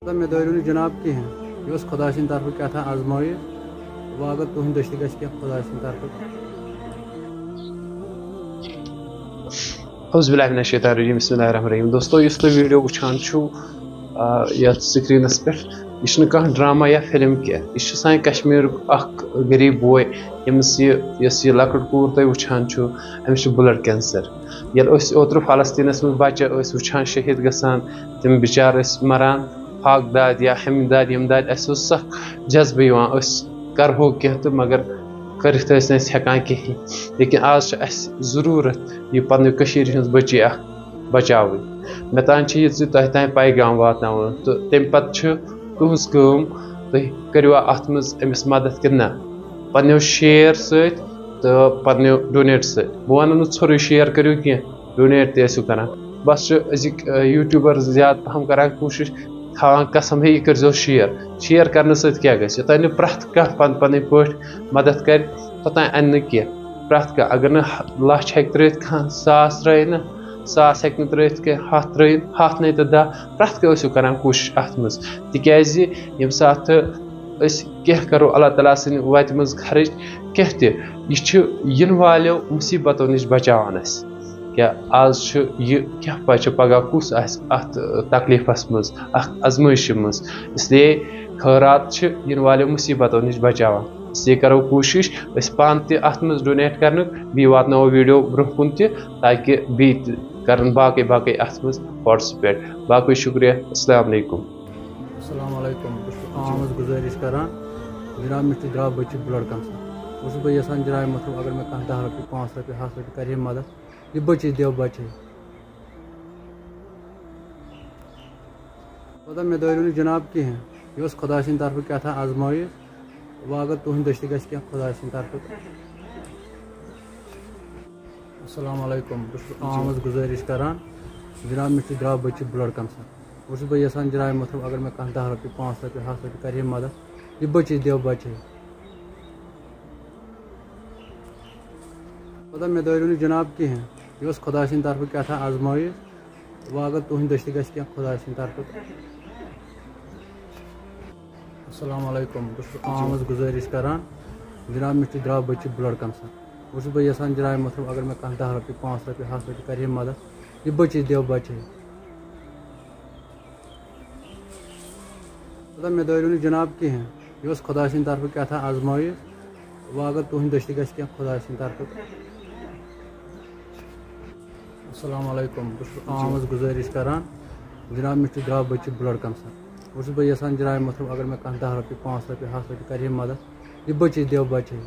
मे दौर जनाब कहें यह खुदा सद तरफ क्या था आजमाइश वह अगर तुम दस्ती गि खुदा सद तरफ। बिस्मिल्लाहिर्रहमानिर्रहीम। दोस्तों इस तुम वीडियो वुचान ये स्क्रीनस पे यह कह ड्रामा या फिल्म क्या सान कश्मीर गरीब बॉय यमस यह लकट कूर तुम वुचान अमिस ब्लड कैंसर ये ओत्र फलस्तीनस मज बच्चे वुचान शहीद गसान तम बिचार मरान फाक दाद या हम दाद यम दाद सख जज्बे करो कह तो मगर करित हेकान कहीं लेकिन आज जरूरत यह पन्न बच्ची बचाव मे तान तह तान पैगाम वातान तो तम पत तुज तुम करो अत अमिस मदद कि ना पन्नो शेयर सत तो पन्नो डोनेट सत बह वन नुर शेयर करो कह डोनेट तू कर बस अजिक यूट्यूबर ज्यादा पहम करान कोशिश थान कसम है यह कर शेयर करने क्या योतान प्रथ कह पन पे मदद कर तोतान अन कह प्रथ कह अगर न लच हे त्रित खान सास त्रे ना सास हे त्रित कह हथ त्रि हथ नहीं तो 10 प्रथ कह करान कोशिश अत मज तिकाज यम सात कह करो अल्लाह ताला सद वत मज खर्च कह इन वालो मुसीबतों नश बचान क्या आज यह क्या पा पगह कुस अत तकलीफस मज आजमाइश मज इसलिए खैरात इन वालो मुसीबतों नश बचान इसलिए करो कोशिश पान तथ मज डोनेट कर बी वातनो वीडियो ब्रोह कुन ताकि बी कर बाकी बाकी अत मज पार्टिसिपेट बाकी शुक्रिया। अस्सलाम वालेकुम गुजारिश करान जनाब मे द्राव बच्चे ब्लड कैंसर वह बह यसान जनाब मतलब अगर मैं 10 रुपये 5 रुपये 10 रुपये कर मदद यह बच्चे देव बचे पता मे दौर जनाब कहें यह खुदा सद तरफ क्या था आजमाइश वह अगर तुम दस्ती गि खुदा सद तरफ। अस्सलाम वालेकुम गुजारिश करान जनाब मे द्राव बच्चे ब्लड कैंसर वह बह यसान जनाब मतलब अगर मैं 10 रुपये 5 रुपये 10 रुपये कर मदद यह बच्चे देव बचे पता मे दौर जनाब कहें यह खुदा सद तरफ क्या था आजमाइश वह अगर तुम दस्ती गि खुदा सद तरफ। अस्सलाम वालेकुम गुजारिश करान जनाब मे द्राव बच्चे ब्लड कैंसर वह बह यसान जनाब मतलब अगर मैं 10 रुपये 5 रुपये 10 रुपये कर मदद यह बच्चे देव बचे पता मे दौर जनाब कहें यह खुदा सद तरफ क्या था आजमाइश वह अगर तुम दस्ती गि खुदा सद तरफ। अस्सलाम वालेकुम गुजारिश करान जनाब मे द्राव बच्चे ब्लड कैंसर वह बह यसान जनाब मतलब अगर मैं 10 रुपये 5 रुपये 10 रुपये कर मदद यह बच्चे देव बचे।